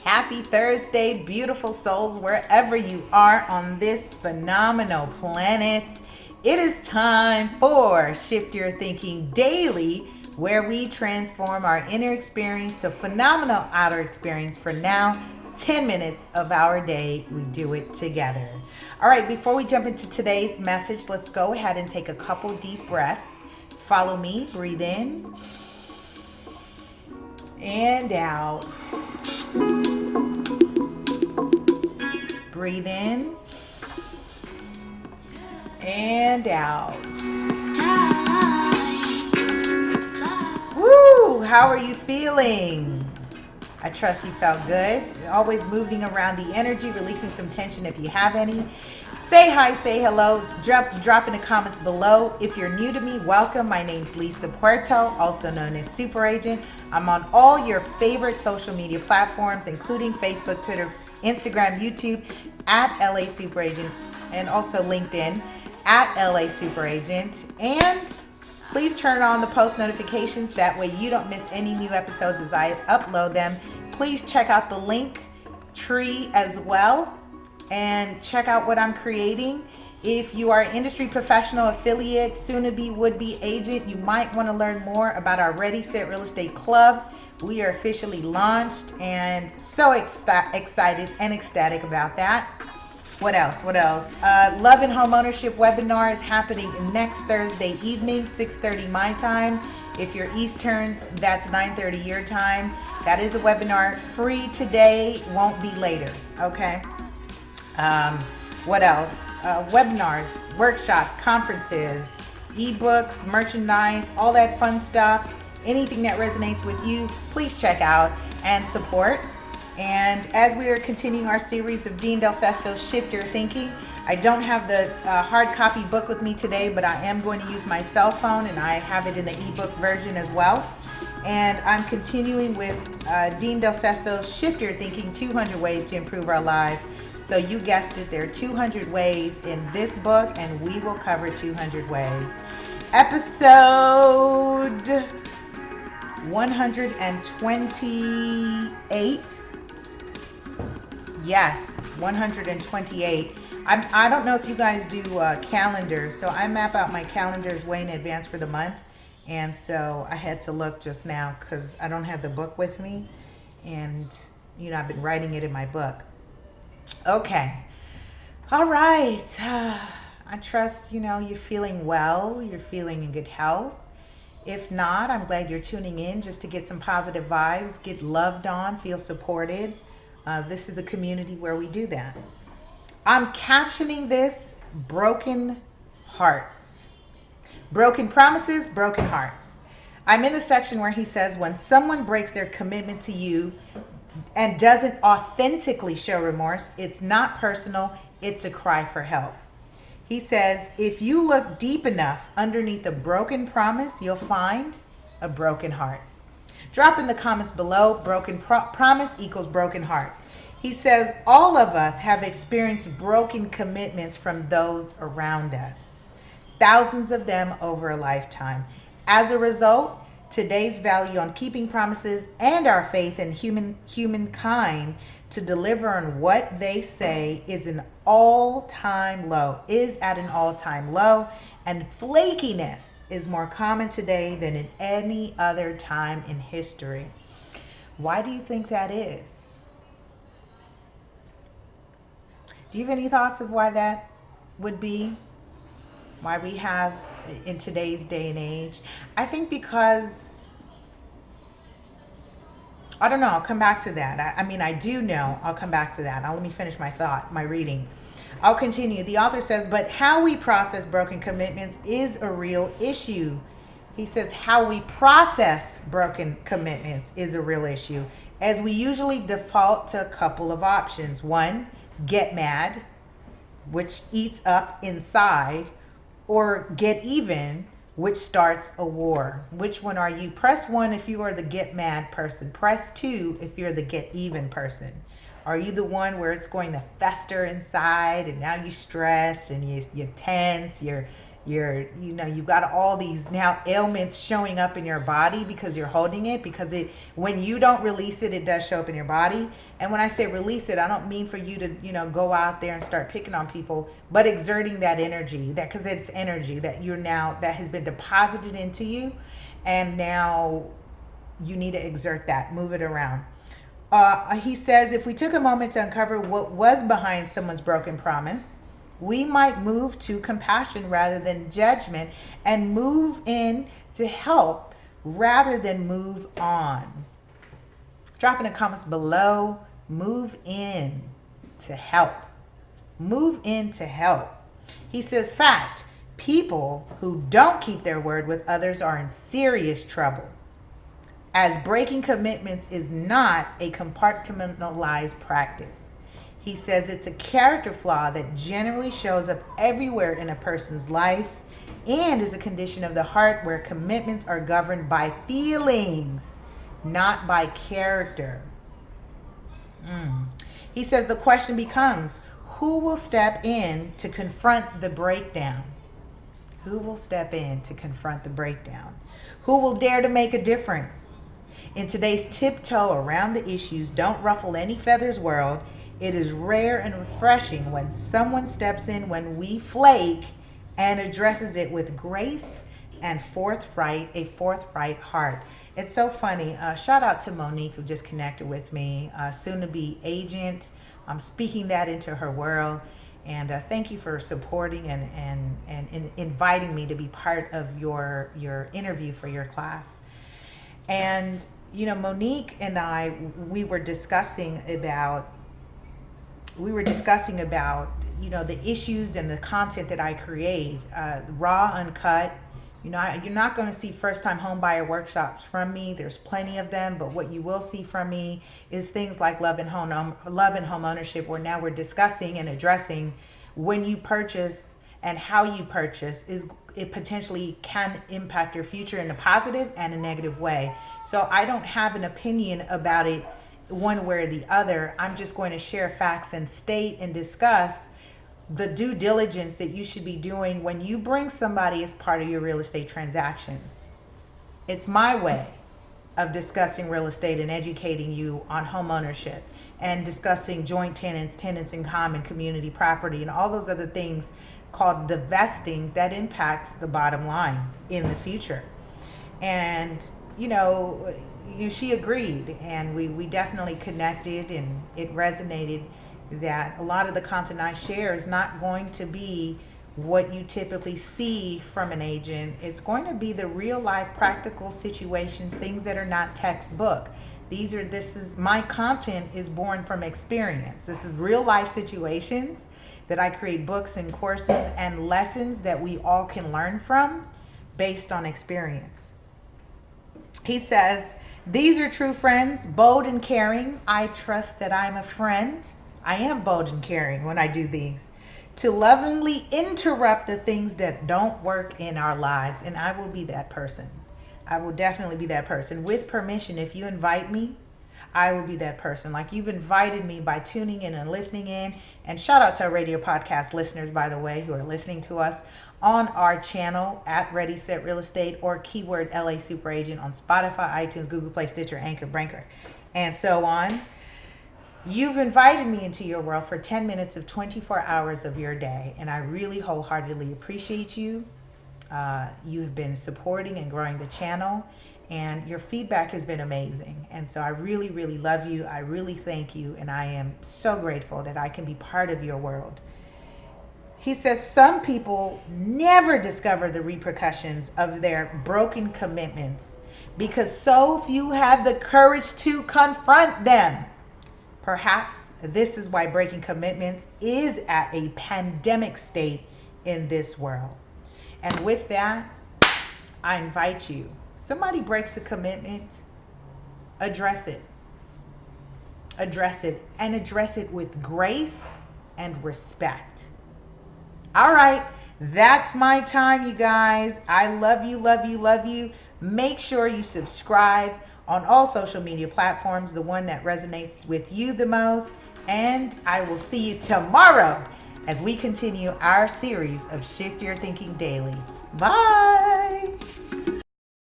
Happy Thursday, beautiful souls, wherever you are on this phenomenal planet. It is time for Shift Your Thinking Daily, where we transform our inner experience to phenomenal outer experience. For now, 10 minutes of our day, we do it together. All right, before we jump into today's message, let's go ahead and take a couple deep breaths. Follow me, breathe in and out. Breathe in and out. Woo! How are you feeling? I trust you felt good. You're always moving around the energy, releasing some tension if you have any. Say hi, say hello, drop in the comments below. If you're new to me, welcome. My name's Puerto, also known as Super Agent. I'm on all your favorite social media platforms, including Facebook, Twitter, Instagram, YouTube, at LA Super Agent, and also LinkedIn at LA Super Agent. And please turn on the post notifications. That way you don't miss any new episodes as I upload them. Please check out the link tree as well and check out what I'm creating. If you are an industry professional, affiliate, soon-to-be, would-be agent, you might want to learn more about our Ready, Set Real Estate Club. We are officially launched and so excited and ecstatic about that. What else? Love and Home Ownership webinar is happening next Thursday evening, 6:30 my time. If you're Eastern, that's 9:30 your time. That is a webinar, free today, won't be later, okay? What else? Webinars, workshops, conferences, ebooks, merchandise, all that fun stuff. Anything that resonates with you, please check out and support. And as we are continuing our series of Dean Del Sesto's Shift Your Thinking, I don't have the hard copy book with me today, but I am going to use my cell phone, and I have it in the ebook version as well. And I'm continuing with Dean Del Sesto's Shift Your Thinking, 200 Ways to Improve Our Lives. So you guessed it, there are 200 ways in this book, and we will cover 200 ways. Episode 128. Yes, 128. I don't know if you guys do calendars, so I map out my calendars way in advance for the month, and so I had to look just now because I don't have the book with me, and I've been writing it in my book. Okay, all right. I trust you're feeling well, you're feeling in good health. If not, I'm glad you're tuning in just to get some positive vibes, get loved on, feel supported. This is a community where we do that. I'm captioning this broken hearts. Broken promises, broken hearts. I'm in the section where he says, when someone breaks their commitment to you and doesn't authentically show remorse, it's not personal, it's a cry for help. He says, if you look deep enough underneath a broken promise, you'll find a broken heart. Drop in the comments below, broken promise equals broken heart. He says, all of us have experienced broken commitments from those around us, thousands of them over a lifetime. As a result, today's value on keeping promises and our faith in humankind to deliver on what they say is at an all-time low, and flakiness is more common today than in any other time in history. Why do you think that is? Do you have any thoughts of why that would be? Why we have in today's day and age? I think because, I don't know, I'll come back to that. I do know, I'll come back to that. Let me finish my thought, my reading. I'll continue. The author says, but how we process broken commitments is a real issue. He says how we process broken commitments is a real issue, as we usually default to a couple of options. One, get mad, which eats up inside, or get even, which starts a war. Which one are you? Press 1 if you are the get mad person. Press 2 if you're the get even person. Are you the one where it's going to fester inside and now you're stressed and you're tense, you're You've got all these now ailments showing up in your body because you're holding it, because when you don't release it, it does show up in your body. And when I say release it, I don't mean for you to, go out there and start picking on people, but exerting that energy, because it's energy that that has been deposited into you. And now you need to exert that, move it around. He says, if we took a moment to uncover what was behind someone's broken promise, we might move to compassion rather than judgment, and move in to help rather than move on. Drop in the comments below, move in to help. Move in to help. He says, fact, people who don't keep their word with others are in serious trouble, as breaking commitments is not a compartmentalized practice. He says it's a character flaw that generally shows up everywhere in a person's life and is a condition of the heart where commitments are governed by feelings, not by character. He says the question becomes, who will step in to confront the breakdown? Who will step in to confront the breakdown? Who will dare to make a difference? In today's tiptoe around the issues, don't ruffle any feathers world, it is rare and refreshing when someone steps in when we flake and addresses it with grace and a forthright heart. It's so funny. Shout out to Monique, who just connected with me, soon to be agent. I'm speaking that into her world. And thank you for supporting and inviting me to be part of your interview for your class. And, Monique and I, we were discussing about the issues and the content that I create, raw, uncut. You're not going to see first-time home buyer workshops from me. There's plenty of them, but what you will see from me is things like love and home ownership, where now we're discussing and addressing when you purchase and how you purchase it potentially can impact your future in a positive and a negative way. So I don't have an opinion about it one way or the other. I'm just going to share facts and state and discuss the due diligence that you should be doing when you bring somebody as part of your real estate transactions. It's my way of discussing real estate and educating you on home ownership and discussing joint tenants in common, community property, and all those other things called the vesting that impacts the bottom line in the future. And she agreed, and we definitely connected, and it resonated that a lot of the content I share is not going to be what you typically see from an agent. It's going to be the real life practical situations, things that are not textbook. My content is born from experience. This is real life situations that I create books and courses and lessons that we all can learn from based on experience. He says, these are true friends, bold and caring. I trust that I'm a friend. I am bold and caring when I do these, to lovingly interrupt the things that don't work in our lives. And I will be that person. I will definitely be that person. With permission, if you invite me, I will be that person. Like you've invited me by tuning in and listening in. And shout out to our radio podcast listeners, by the way, who are listening to us on our channel at Ready Set Real Estate, or keyword LA Super Agent on Spotify, iTunes, Google Play, Stitcher, Anchor, Breaker, and so on. You've invited me into your world for 10 minutes of 24 hours of your day, and I really wholeheartedly appreciate you. You have been supporting and growing the channel, and your feedback has been amazing. And so I really, really love you. I really thank you, and I am so grateful that I can be part of your world. He says some people never discover the repercussions of their broken commitments because so few have the courage to confront them. Perhaps this is why breaking commitments is at a pandemic state in this world. And with that, I invite you. Somebody breaks a commitment, address it. Address it, and address it with grace and respect. All right, that's my time, you guys. I love you, love you, love you. Make sure you subscribe on all social media platforms, the one that resonates with you the most. And I will see you tomorrow as we continue our series of Shift Your Thinking Daily. Bye.